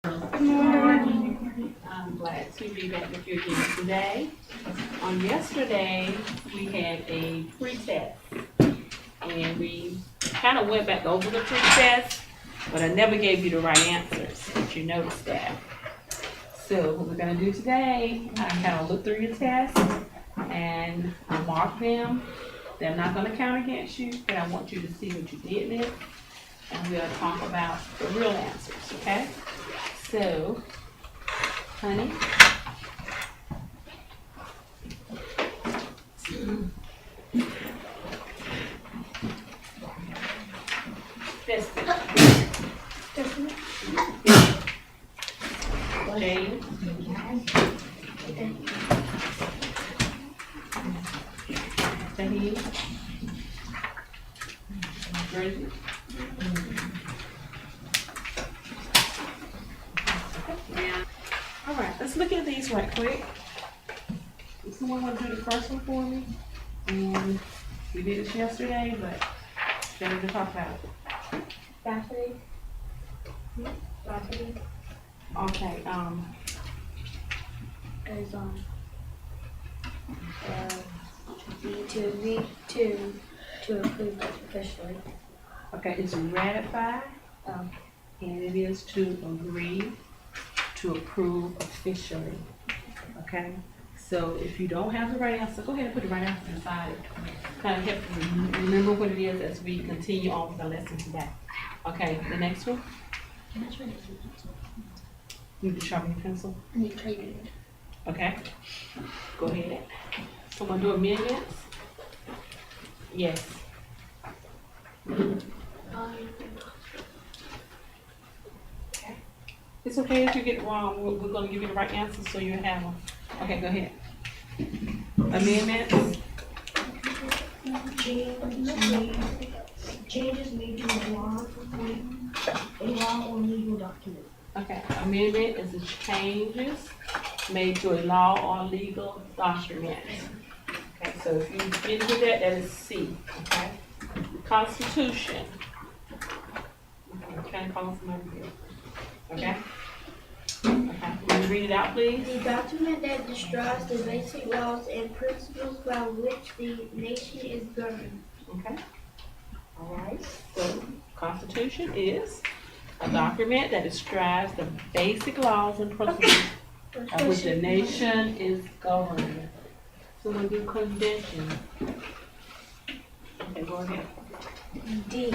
Good morning. I'm glad to be back with you again today. On yesterday, we had a pre-test, and we kind of went back over the pre-test, but I never gave you the right answers, if you noticed that. So what we're gonna do today, I kind of looked through your test, and I marked them. They're not gonna count against you, but I want you to see what you did with, and we'll talk about the real answers, okay? So, honey. Destiny. Jane. Tahid. Bridget. All right, let's look at these right quick. Does someone want to do the first one for me? And we did this yesterday, but better to talk about it. Daphne. Daphne Okay, is to approve it officially. okay, it's ratify, Um, and it is to agree to approve officially. Okay, so if you don't have the right answer, go ahead and put the right answer inside it. Kind of help you remember what it is as we continue on with the lesson today. Okay, the next one. You need to sharpen your pencil. I need training. Okay, go ahead. Someone do amendments? Yes. It's okay if you get it wrong. We're gonna give you the right answer so you have them. Okay, go ahead. Amendments? Changes made to a law or legal document. Okay, amendment is the changes made to a law or legal document. Okay, so if you didn't do that, that is C, okay? Constitution. Okay, call somebody here. Okay? Okay, will you read it out, please? The document that describes the basic laws and principles by which the nation is governed. Okay. All right, so Constitution is a document that describes the basic laws and principles by which the nation is governed. So we'll do convention. Okay, go ahead. D.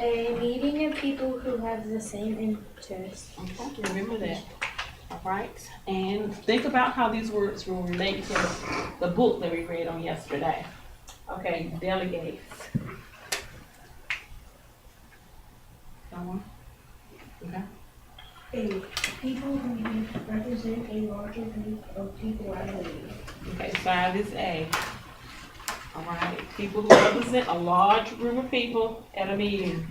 A meeting of people who have the same interests. Okay, remember that. All right, and think about how these words will relate to the book that we read on yesterday. Okay, delegates. Someone? Okay. A. People who represent a larger group of people at a meeting. Okay, 5 is A. All right, people who represent a large group of people at a meeting.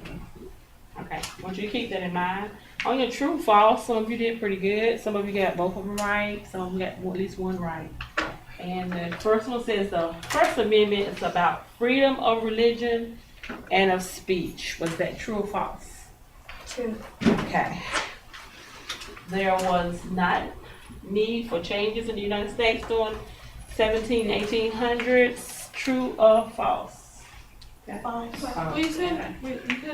Okay, I want you to keep that in mind. On your true, false, some of you did pretty good. Some of you got both of them right. Some of you got at least one right. And the first one says the First Amendment is about freedom of religion and of speech. Was that true or false? True. Okay. There was not need for changes in the United States during 1800s. True or false? Okay. False. You said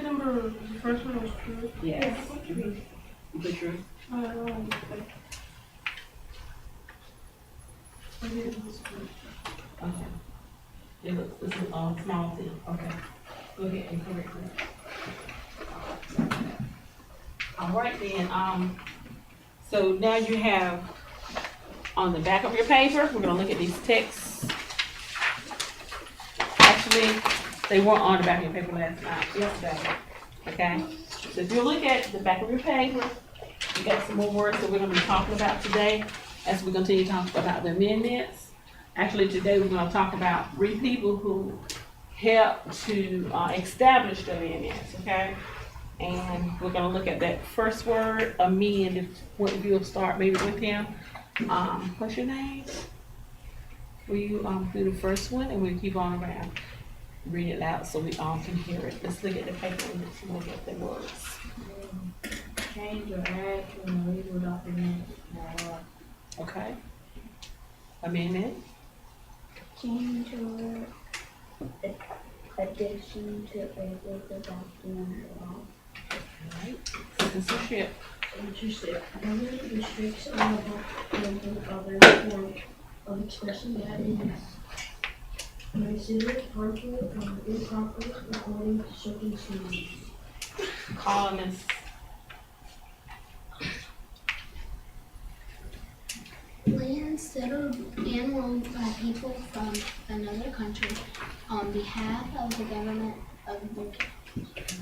number, the first one was true. Yes. You put true. Okay. It looks, this is small T. Okay. Go ahead and correct that. All right then, so now you have on the back of your paper, we're gonna look at these texts. Actually, they weren't on the back of your paper yesterday, okay? So if you look at the back of your paper, you got some more words that we're gonna be talking about today as we continue to talk about the amendments. Actually, today we're gonna talk about 3 people who helped to establish the amendments, okay? And we're gonna look at that first word, amend, if you'll start maybe with him. What's your name? Will you do the first one and we'll keep on around. Read it out so we all can hear it. Let's look at the paper and let's look at the words. change or add to a legal document or Okay. Amendment, Change or addition to a legal document or censorship, censorship. Government restricts on the movement of any form of expression that is considered harmful or improper according to circumstances. colonists, Land settled and owned by people from another country on behalf of the government of the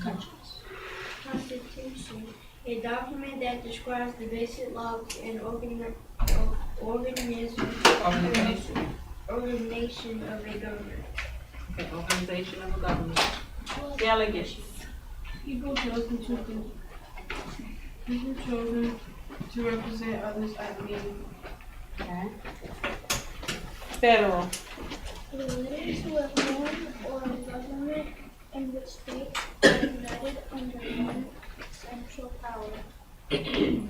countries. Constitution, a document that describes the basic laws and organization, organization of a government. okay, organization of a government, delegates, People chosen to represent others at the meeting. okay. Federal, The leaders who have formed or government in the states are united under one central power.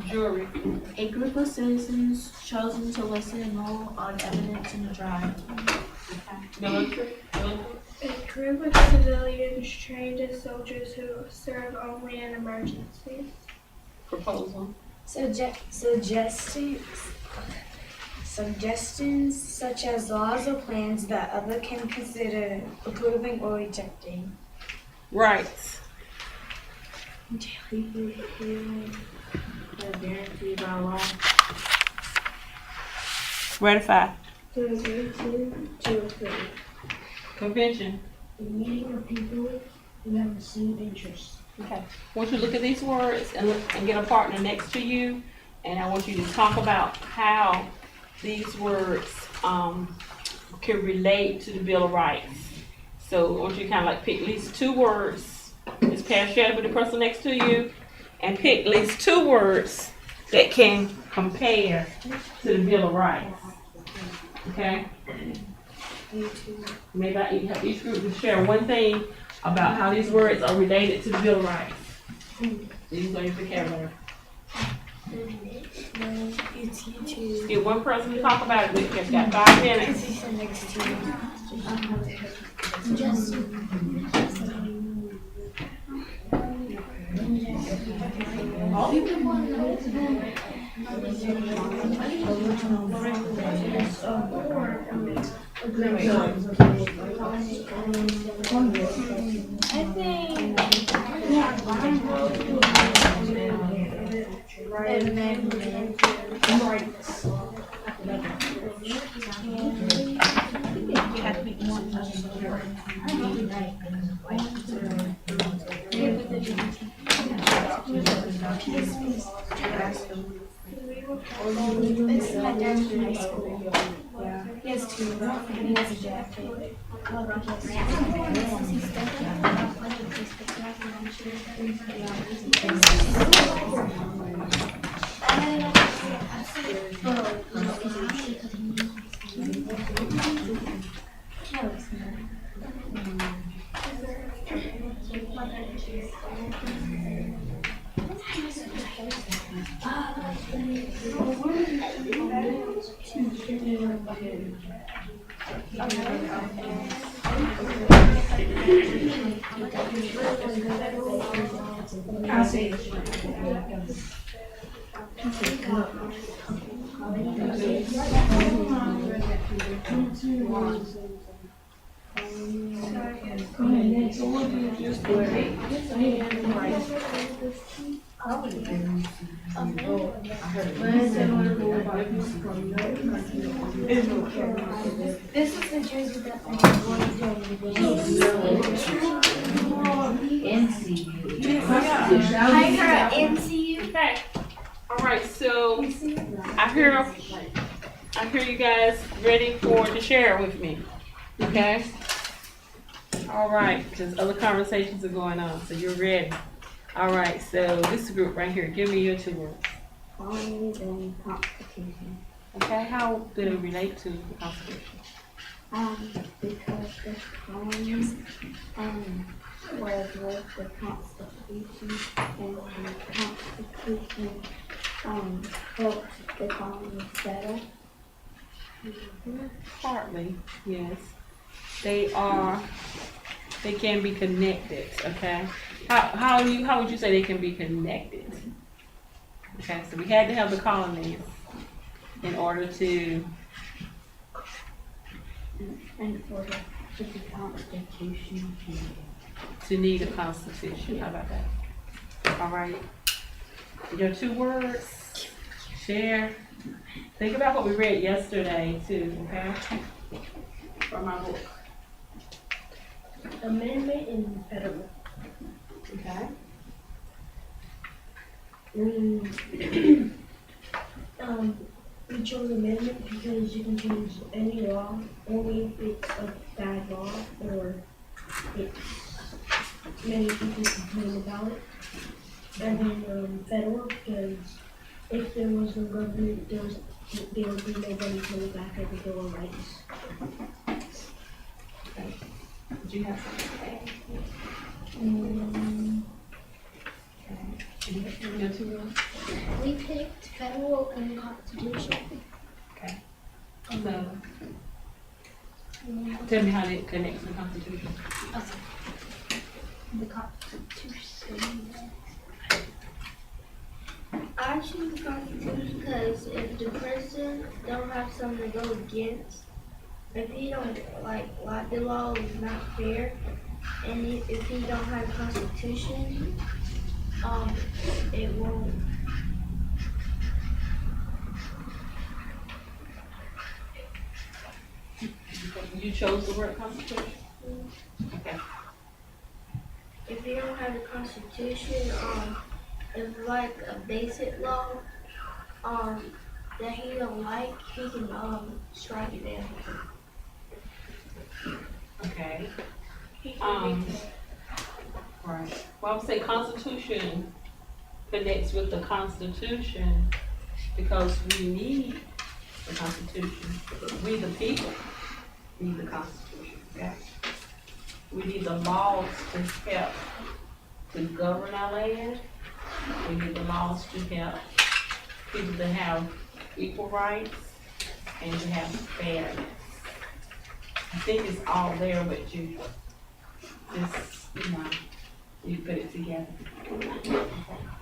jury, A group of citizens chosen to listen and rule on evidence in a trial. military, A group of civilians trained as soldiers who serve only in emergencies. proposal, suggestions such as laws or plans that other can consider approving or rejecting. rights, People feeling are guaranteed by law. ratify, To agree to approve. convention. A meeting of people who have the same interests. Okay, I want you to look at these words and get a partner next to you, and I want you to talk about how these words, can relate to the Bill of Rights. So I want you to kind of like pick at least two words, just pass share with the person next to you, and pick at least two words that can compare to the Bill of Rights. Okay? Maybe I have each group to share one thing about how these words are related to the Bill of Rights. These are your vocabulary. It's you two. Get one person to talk about it with. You've got 5 minutes. Next to you. I think amendment. This is my dad's from high school. He has two, and he has a jacket. This is the jersey that I wanted to NCU. Okay. All right. So I hear you guys ready to share with me. Okay. All right. Because other conversations are going on, so you're ready. All right. So this group right here. Give me your 2 words. Colonies and Constitution. Okay. How do they relate to the Constitution? Because the colonies was with the Constitution. Constitution and the Constitution helps the colonies settle. Partly, yes. They can be connected, okay? How would you say they can be connected? Okay, so we had to have the colonies in order to, And for the Constitution. to need a constitution, how about that? All right. Your 2 words, share. Think about what we read yesterday too, okay? From our book, Amendment and federal. okay? We chose amendment because you can change any law only if it's a bad law or it's many people complain about it. And then federal because if there was no government, there would be nobody to look back at the Bill of Rights. Did you have something? Your 2 words? We picked federal and constitution. So, tell me how it connects to the Constitution. The Constitution. I choose the Constitution because if the president don't have something to go against, if he don't like the law is not fair, and if he don't have a Constitution, it won't. You chose the word Constitution? Okay. If you don't have a Constitution, if like a basic law, that he don't like, he can strike it down. Okay. He can make Right. Well, I would say Constitution connects with the Constitution because we need the Constitution. We the people need the Constitution, okay? We need the laws to help to govern our land. We need the laws to help people to have equal rights and to have fairness. I think it's all there, but you just, you put it together.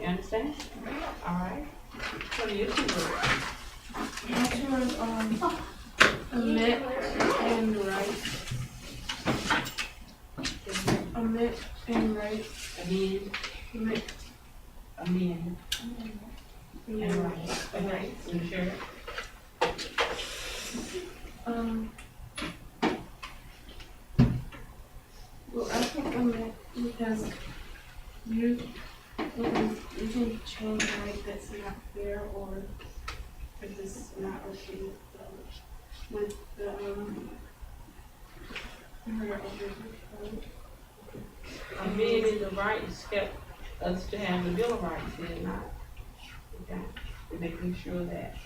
You understand? All right. What are your 2 words? My 2 words, omit and write. Omit and write. Amend, Omit amend, and and write. right. Okay, so sure. Well, I think omit because you can change right that's not fair or if it's not okay with the Amending the rights help us to have the Bill of Rights, did it not? Okay, making sure that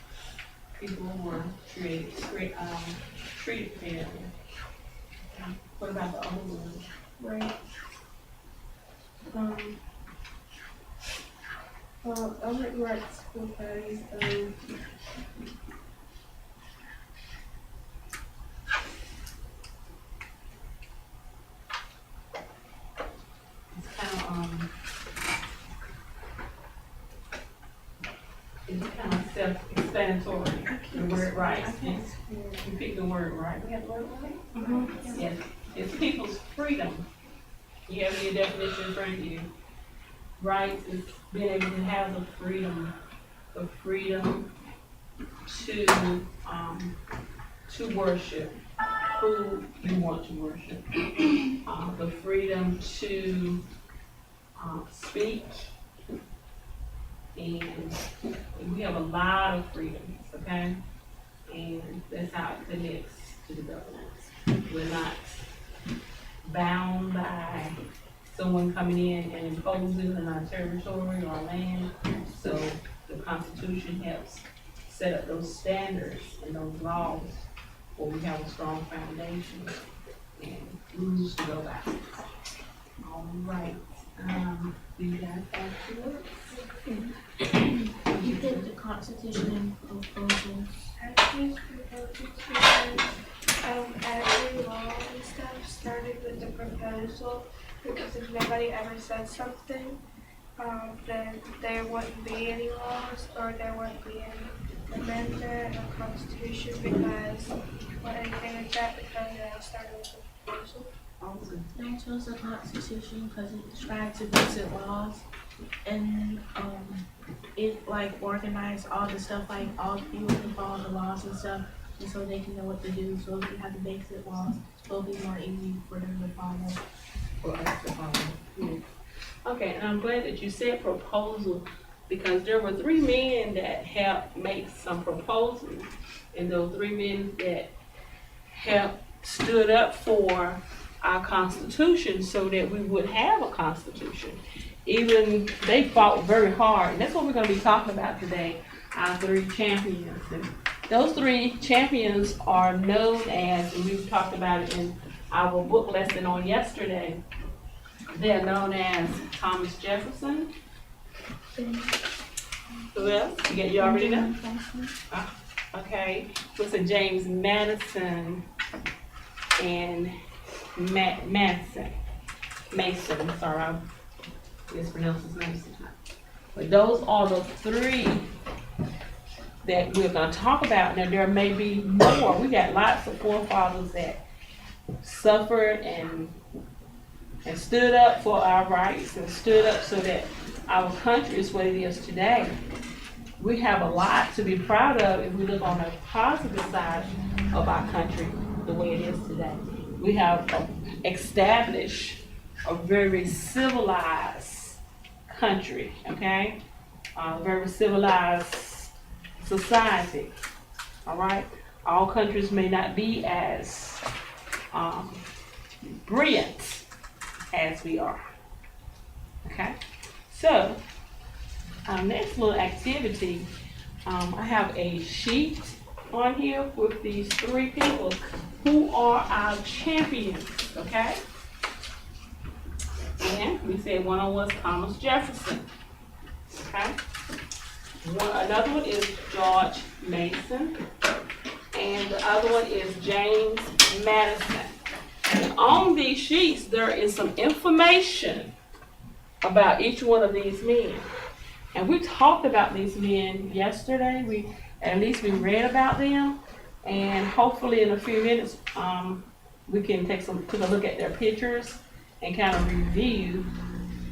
people were treated fairly. Okay. What about the other ones? right. Omit rights because it's kind of self-explanatory, the word rights. You pick the word right. We have the word right? Yes. It's people's freedom. You have your definition in front of you. Rights is being able to have the freedom to worship who you want to worship. The freedom to speak. And we have a lot of freedoms, okay? And that's how it connects to the government. We're not bound by someone coming in and imposing on our territory or our land. So the Constitution helps set up those standards and those laws where we have a strong foundation and rules to go by. All right. Do you proposal, because if nobody ever said something, then there wouldn't be any laws or there wouldn't be any amendment or constitution or anything like that because it all started with a proposal. I chose the Constitution because it describes the basic laws and it like organized all the stuff like all the people can follow the laws and stuff and so they can know what to do. So if you have the basic laws, it'll be more easy for them to follow. For us to follow. Okay, and I'm glad that you said proposal, because there were 3 men that helped make some proposals, and those 3 men that helped stood up for our Constitution so that we would have a Constitution. Even they fought very hard, and that's what we're going to be talking about today, our 3 champions. And those 3 champions are known as, and we talked about it in our book lesson on yesterday, they're known as Thomas Jefferson. Who else? You already know? Okay. What's a James Madison and Mason. Sorry, I mispronounced his name sometimes. But those are the 3 that we're going to talk about. Now, there may be more. We got lots of forefathers that suffered and stood up for our rights and stood up so that our country is what it is today. We have a lot to be proud of if we look on the positive side of our country the way it is today. We have established a very civilized country, okay? Very civilized society, all right? All countries may not be as brilliant as we are, okay? So, our next little activity, I have a sheet on here with these 3 people who are our champions, okay? And we said one of them was Thomas Jefferson, okay? Another one is George Mason, and the other one is James Madison. And on these sheets, there is some information about each one of these men. And we talked about these men yesterday. We read about them. And hopefully in a few minutes, we can take a look at their pictures and kind of review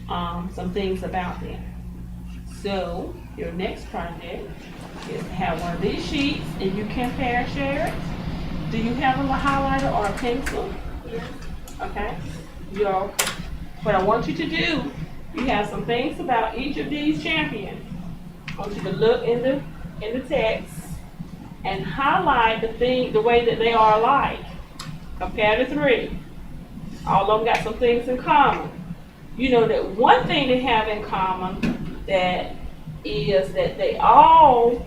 some things about them. So your next project is to have one of these sheets and you compare share it. Do you have a highlighter or a pencil? Yeah. Okay. What I want you to do, you have some things about each of these champions. I want you to look in the text and highlight the way that they are alike. Compare the 3. All of them got some things in common. You know that one thing they have in common that is that they all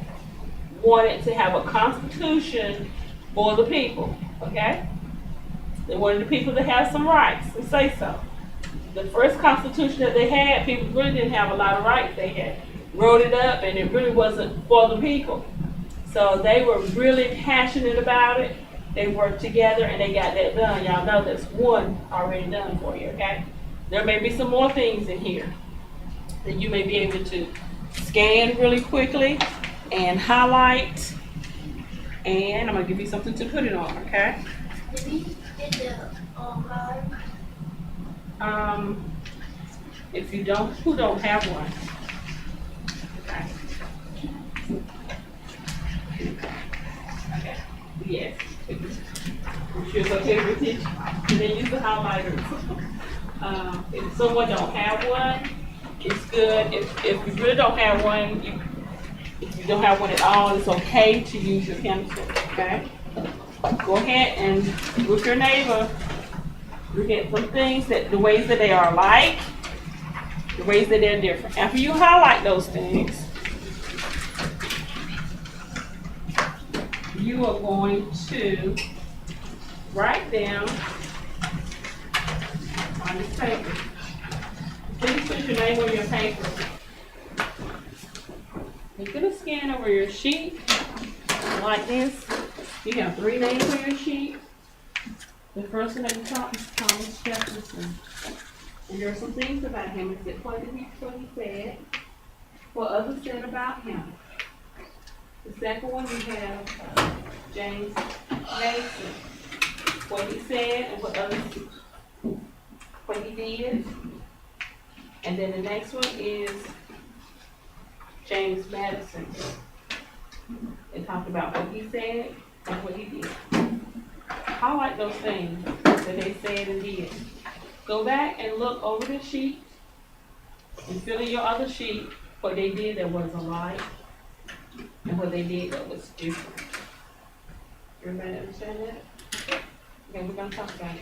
wanted to have a constitution for the people, okay? They wanted the people to have some rights and say so. The first constitution that they had, people really didn't have a lot of rights. They had wrote it up and it really wasn't for the people. So they were really passionate about it. They worked together and they got that done. Y'all know that's one already done for you, okay? There may be some more things in here that you may be able to scan really quickly and highlight. And I'm gonna give you something to put it on, okay? Did we get the highlight? If you don't, who don't have one? Okay. Okay. Yes. I'm sure it's okay with you. And then use the highlighters. If someone don't have one, it's good. If you really don't have one, if you don't have one at all, it's okay to use your pencil, okay? Go ahead and with your neighbor, look at some things the ways that they are alike, the ways that they're different. After you highlight those things, you are going to write them on this paper. Please put your name on your paper. You're going to scan over your sheet like this. You have 3 names on your sheet. The first one at the top is Thomas Jefferson. And there are some things about him. It said what he said, what others said about him. The second one we have James Mason. What he said and what he did. And then the next one is James Madison. It talked about what he said and what he did. I like those things that they said and did. Go back and look over the sheet and fill in your other sheet what they did that was alike and what they did that was different. Everybody understand that? Okay, we're gonna talk about it.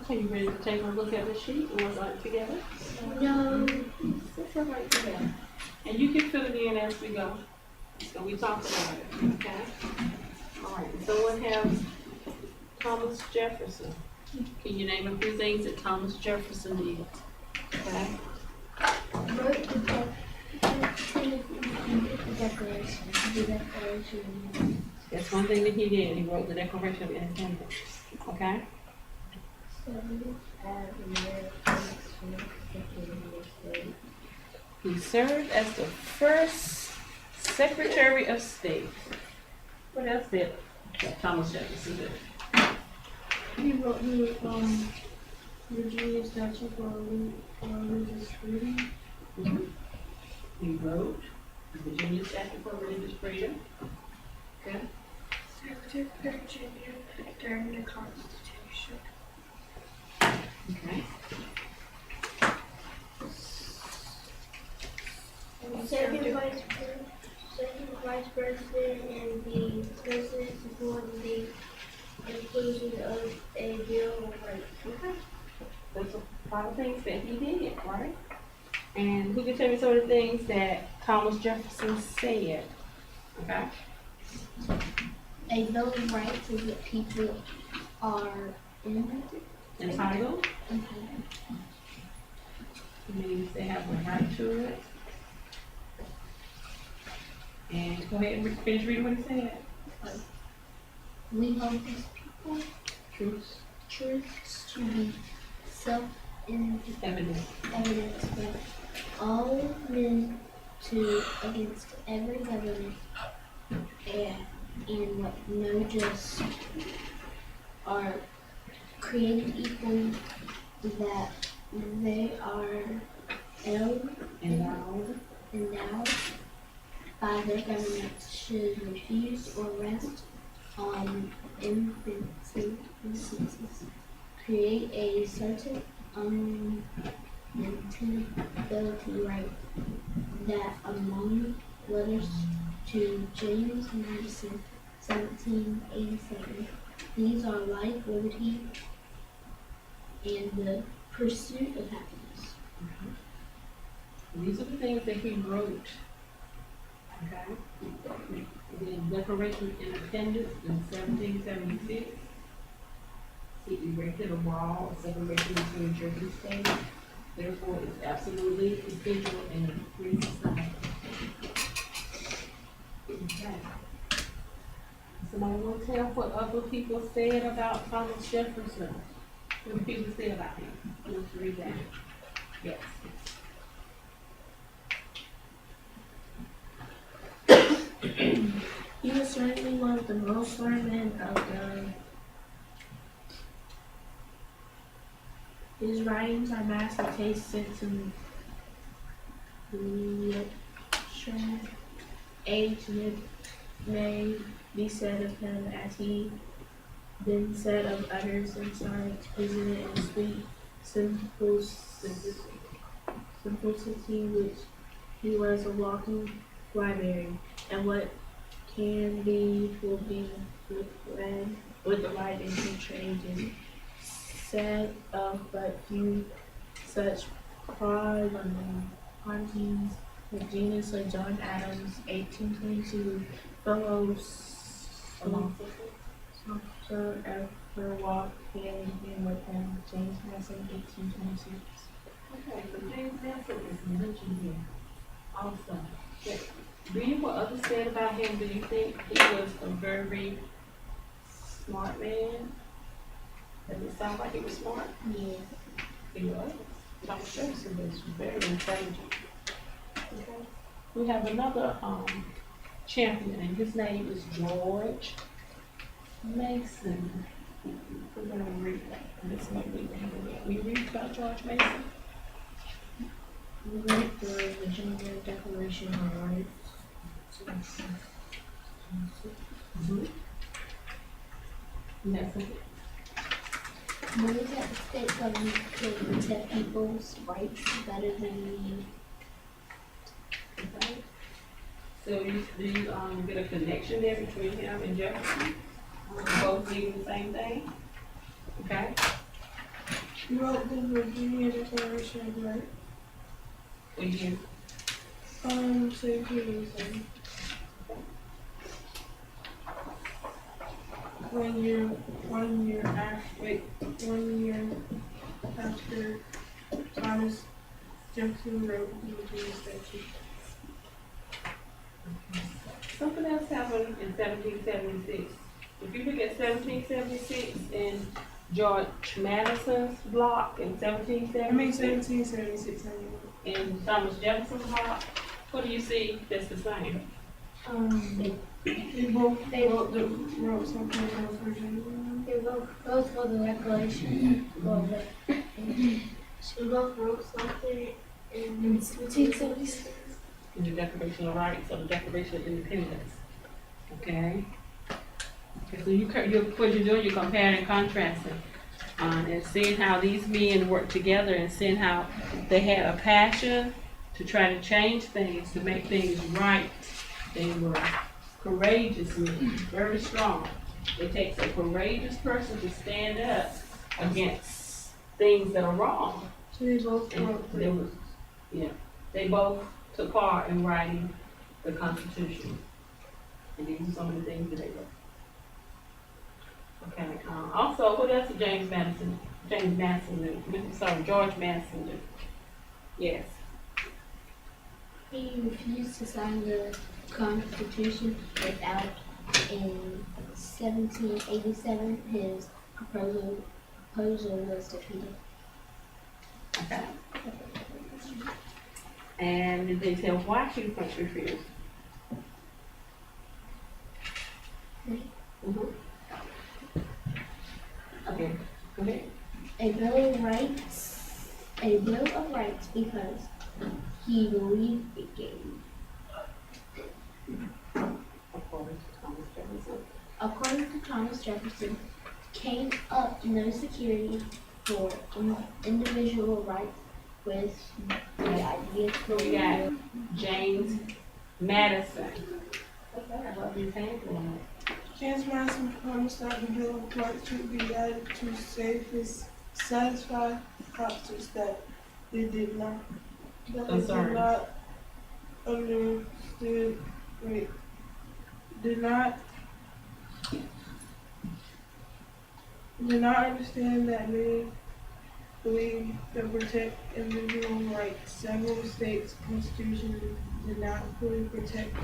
Okay, you ready to take a look at the sheet and what's on it together? No. Let's go right together. And you can fill it in as we go. So we talk about it, okay? All right, someone has Thomas Jefferson. Can you name a few things that Thomas Jefferson did? Okay? Wrote the Declaration. The Declaration. That's one thing that he did. He wrote the Declaration of Independence. Okay? He served as the first Secretary of State. What else did Thomas Jefferson do? He wrote the Virginia Statute for Religious Freedom. He wrote the Virginia Statute for Religious Freedom. Okay? Served Virginia during the Constitution. Okay. Second vice president and the president supported the inclusion of a bill of rights. Okay. There's a lot of things that he did, right? And who can tell me some of the things that Thomas Jefferson said? Okay? A Bill of Rights is what people are Entitled. entitled. It means they have a right to it. And go ahead and finish reading what he said. We hold these people Truths. truths to be self-evident Evidence. that all men to against every government and what no just are created equal, that they are endowed by their governments should refuse or rest on infancies, create a certain unintentability right, that among letters to James Madison, 1787, these are life, liberty, and the pursuit of happiness. These are the things that he wrote. Okay? The Declaration of Independence in 1776. He erected a wall of separation between church and state. Therefore, it's absolutely essential in a free society. Okay. Somebody want to tell what other people said about Thomas Jefferson? What do people say about him? Let's read that. Yes. He was certainly one of the most learned men of his writings are master taste, sense, and literature. Age may be said of him as he been said of others in science, president and sweet, simple simplicity which he was a walking library, and what can be will be with the right intention said of but few such prodigies the genius of John Adams, 1822, fellow sponsor ever walked hand in hand with him, James Madison, 1826. Okay, so James Madison is mentioned here also. Yeah. Reading what others said about him, do you think he was a very smart man? Does it sound like he was smart? Yeah. He was. Thomas Jefferson was very intelligent. Okay. We have another champion, and his name is George Mason. We're gonna read that. This might be we read about George Mason. We read the Virginia Declaration of Rights. Mason. Believe that the state government could protect people's rights better than we. Okay. So do you get a connection there between him and Jefferson? Both meaning the same thing? Okay. He wrote the Virginia Declaration of Rights. When you 1787. 1 year after Thomas Jefferson wrote the Virginia Statute. something else happened in 1776. If you look at 1776 in George Madison's block in 1776 in Thomas Jefferson's block, what do you see that's the same? They both wrote something about Virginia. They both for the Declaration. She both wrote something in 1776. In the Declaration of Rights or the Declaration of Independence. Okay? Okay, so what you're doing, you're comparing and contrasting. And seeing how these men work together and seeing how they had a passion to try to change things, to make things right. They were courageous men, very strong. It takes a courageous person to stand up against things that are wrong. So they both And wrote they both took part in writing the Constitution. And these are some of the things that they wrote. Okay, also, what else did George Madison do? Yes. He refused to sign the Constitution without, in 1787, his proposal was defeated. Okay. And did they tell why she refused? Mm-hmm. Okay, go ahead. A Bill of Rights because he believed it gave, according to Thomas Jefferson, came up no security for individual rights with the idea So we got James Madison. What we saying for him? James Madison promised that the Bill of Rights would be added to satisfy officers that they did not understand that many believe that protect individual rights. Several states' constitutions did not fully protect.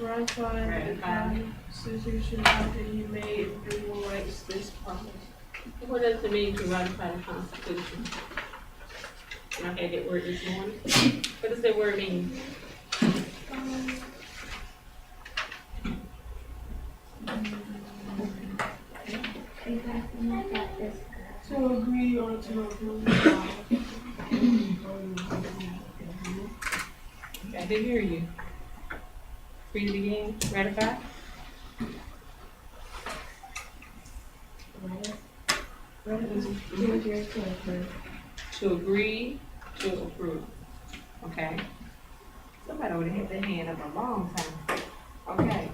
Ratifying the Constitution after he made individual rights this promise. What does it mean to ratify the Constitution? I had that word this morning. What does that word mean? To agree or to approve. Okay, I didn't hear you. Read it again. Ratify. Ratify To agree to approve. Okay? Somebody already had their hand up a long time. Okay.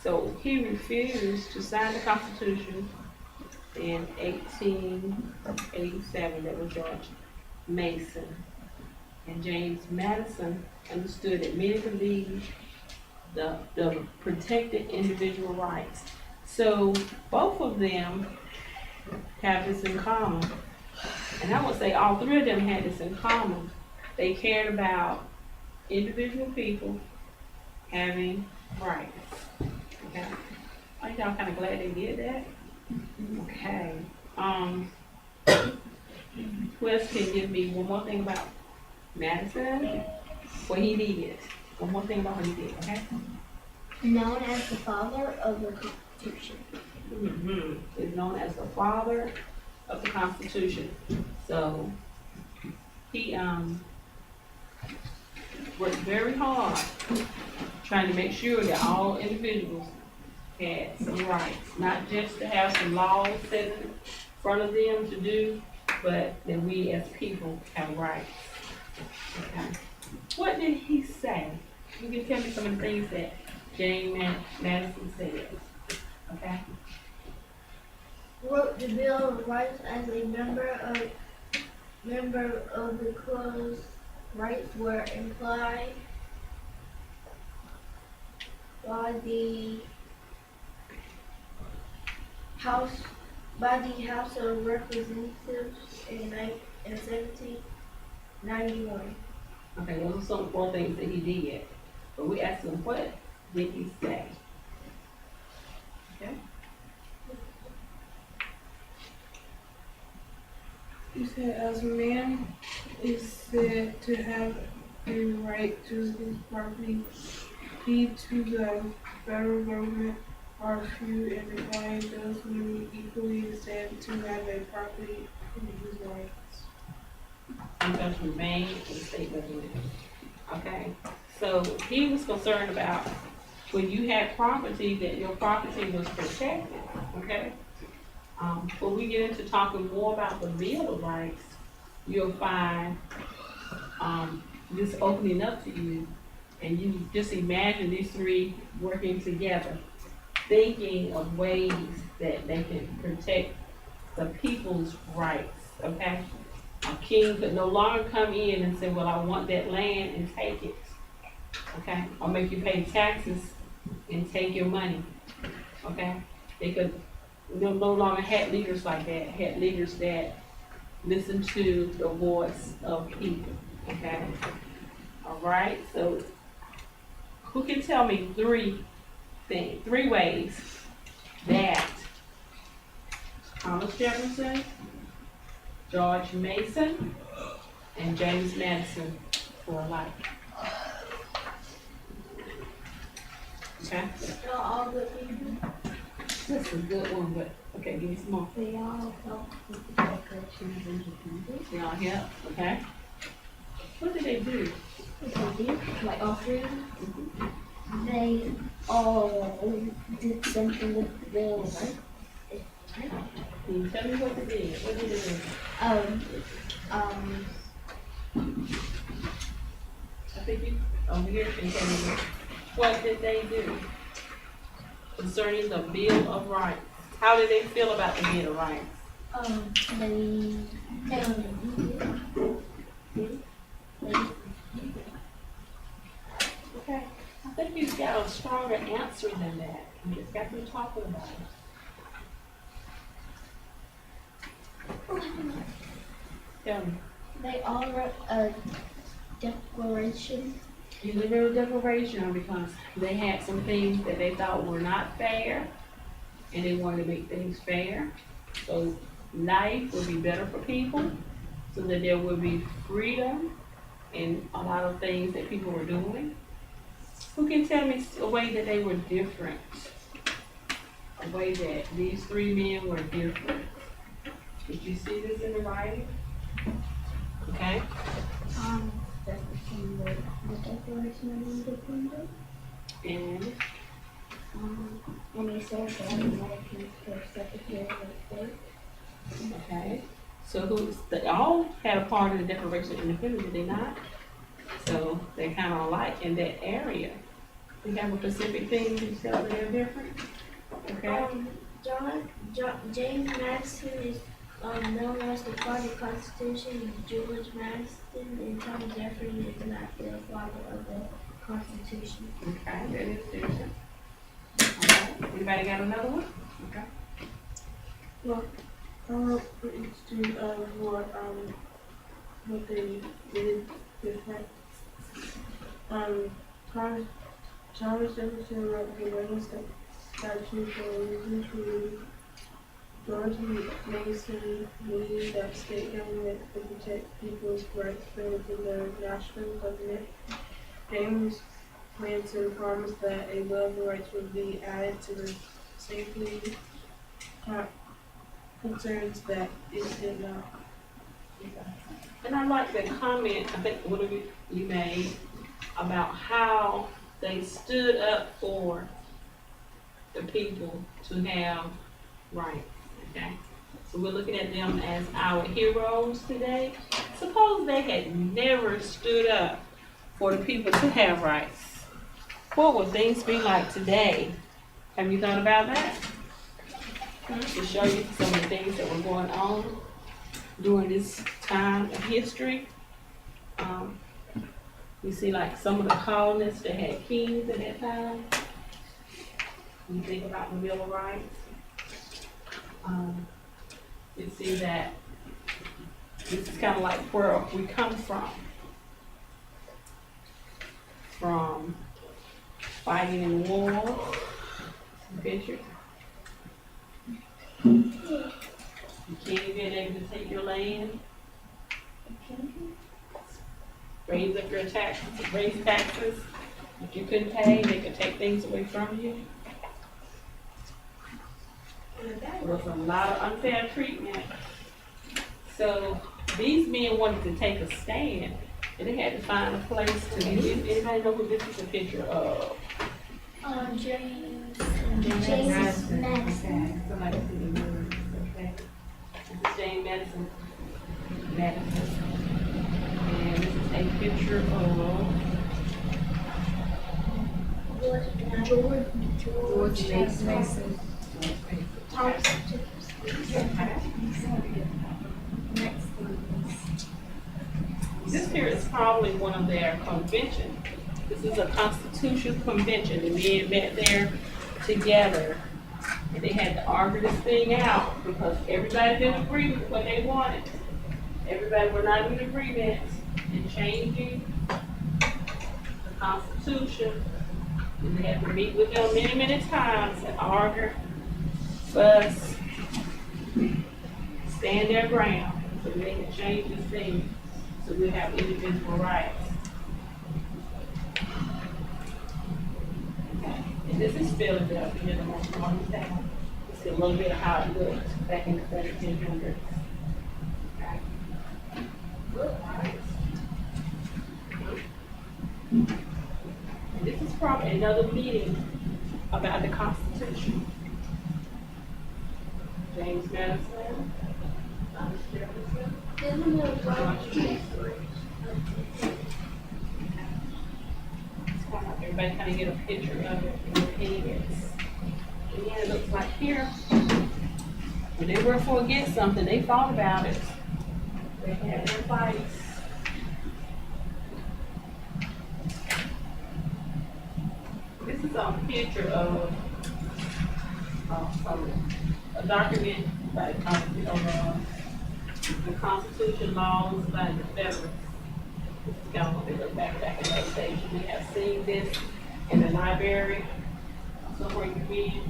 So he refused to sign the Constitution in 1887. That was George Mason. And James Madison understood that many believed the protected individual rights. So both of them have this in common. And I would say all three of them had this in common. They cared about individual people having rights. Okay. Aren't y'all kind of glad they did that? Okay. Who else can give me one more thing about Madison? What he did. One more thing about what he did, okay? Known as the father of the Constitution. Is known as the father of the Constitution. So he worked very hard trying to make sure that all individuals had some rights, not just to have some laws set in front of them to do, but that we as people have rights. Okay. What did he say? You can tell me some of the things that James Madison said. Okay. Wrote the Bill of Rights as a member of the clause rights were implied by the House of Representatives in 1791. Okay, those are some four things that he did. But we asked him, what did he say? Okay. You said as a man is said to have a right to his property, he to the federal government are few and decline those many equally said to have a property in his rights. And just remain in the state government. Okay, so he was concerned about when you had property, that your property was protected, okay? When we get into talking more about the Bill of Rights, you'll find this opening up to you, and you just imagine these three working together, thinking of ways that they can protect the people's rights, okay? A king could no longer come in and say, well, I want that land and take it, okay? Or make you pay taxes and take your money, okay? They could no longer had leaders like that, had leaders that listen to the voice of people, okay? All right, so who can tell me three ways that Thomas Jefferson, George Mason, and James Madison were alike? Okay, They're all good people. that's a good one, but, okay, give me some more. They all help with the Declaration of Independence. They all help, okay? What did they do? Like all three of them? They all did something with the Bill of Rights. Can you tell me what they did? What did they do? I think you, over here, can tell me, what did they do concerning the Bill of Rights? How did they feel about the Bill of Rights? Okay, I think you've got a stronger answer than that. You just got to talking about it. Tell me. They all wrote a declaration. You wrote a declaration because they had some things that they thought were not fair, and they wanted to make things fair. So life would be better for people, so that there would be freedom in a lot of things that people were doing. Who can tell me a way that they were different? A way that these three men were different? Did you see this in the writing? Okay. The Declaration of Independence. And And they said that Americans were Secretary of State. Okay, so they all had a part of the Declaration of Independence, did they not? So they're kind of alike in that area. We have a specific thing you said that they're different? Okay, James Madison is known as the father of the Constitution. George Madison and Thomas Jefferson is not the father of the Constitution. okay, that is different. Okay, anybody got another one? Okay. For each of what they did different. Thomas Jefferson wrote the Wayne Statute for a reason to George Mason believed that state government could protect people's rights better than the national government. James Madison promised that a bill of rights would be added to the safely concerns that it did not. And I like the comment, I think, what you made about how they stood up for the people to have rights, okay? So we're looking at them as our heroes today. Suppose they had never stood up for the people to have rights. What would things be like today? Have you thought about that? To show you some of the things that were going on during this time of history. You see like some of the colonists that had kings at that time. You think about the Bill of Rights. You see that this is kind of like where we come from. From fighting in war. Picture. You can't even able to take your land. Raise up your taxes, raise taxes. If you couldn't pay, they could take things away from you. There was a lot of unfair treatment. So these men wanted to take a stand, and they had to find a place to live. Anybody know who this is a picture of? James Madison. Somebody see the words, okay? This is James Madison. And this is a picture of George Mason. Thomas this here is probably one of their conventions. This is a constitutional convention. The men met there together. And they had to argue this thing out because everybody didn't agree with what they wanted. Everybody were not in agreement in changing the Constitution. And they had to meet with them many, many times and argue, fuss, stand their ground so they can change this thing so we have individual rights. And this is Philadelphia, the most modern town. This is a little bit of how it looked back in the 1700s. Okay. And this is probably another meeting about the Constitution. James Madison, Thomas Jefferson, George Mason. Everybody kind of get a picture of it in their heads. And yeah, it looks like here, when they were for against something, they thought about it. They had their fights. This is a picture of a document by the Constitution laws by the Federalists. This is kind of what they look back in those days. We have seen this in the library, somewhere you can read.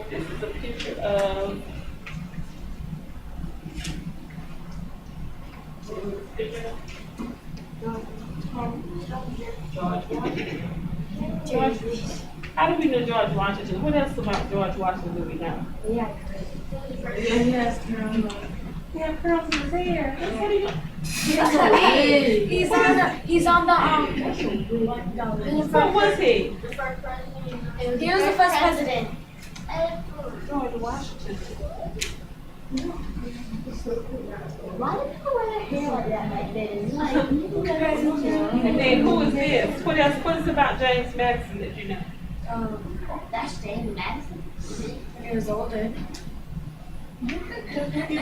This is a picture of George Washington. How do we know George Washington? What else about George Washington do we know? Yeah. Yes, Carol. He had curls in his hair. That's what He's on the So was he? The first president of the United He was the first president. George Washington. Why did people wear their hair like that back then? Like, And then who is this? What else? What is about James Madison that you know? that's James Madison. He was older. He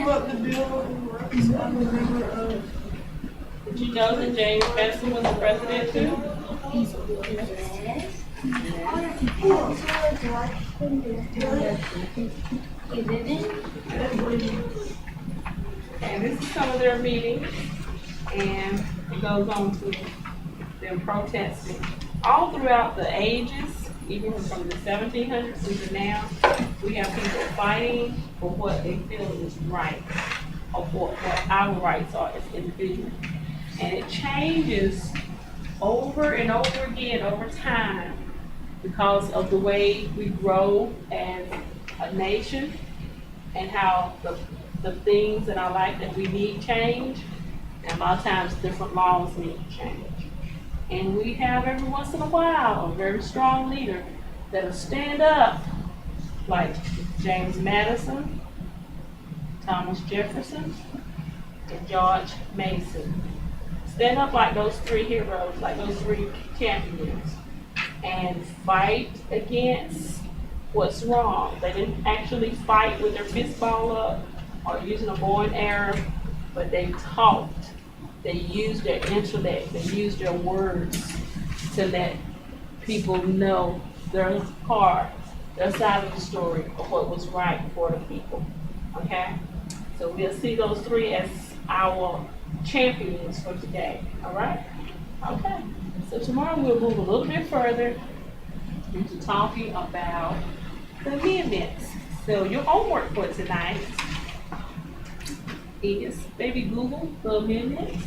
wrote the bill and wrote the member of. Did you know that James Madison was the president too? Yes. He didn't. And this is some of their meetings, and it goes on to them protesting all throughout the ages, even from the 1700s to now. We have people fighting for what they feel is right, or for what our rights are as individuals. And it changes over and over again over time because of the way we grow as a nation and how the things in our life that we need change, and a lot of times different laws need to change. And we have every once in a while a very strong leader that'll stand up, like James Madison, Thomas Jefferson, and George Mason. Stand up like those three heroes, like those three champions, and fight against what's wrong. They didn't actually fight with their fist ball up or using a bow and arrow, but they talked. They used their intellect, they used their words to let people know their part, their side of the story of what was right for the people. Okay? So we'll see those three as our champions for today. All right? Okay. So tomorrow we'll move a little bit further into talking about the amendments. So your homework for tonight is maybe Google the amendments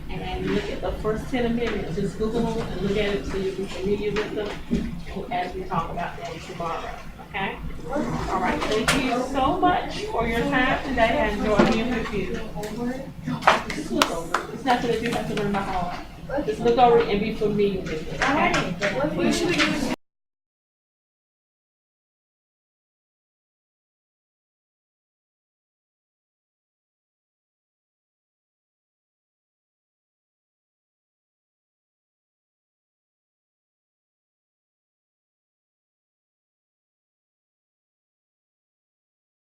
and look at the first 10 amendments. Just Google them and look at it so you'll be familiar with them as we talk about them tomorrow. Okay? All right. Thank you so much for your time today. I enjoyed being with you. Just look over it. It's nothing that you have to learn by heart. Just look over it and be familiar with it. Okay? We should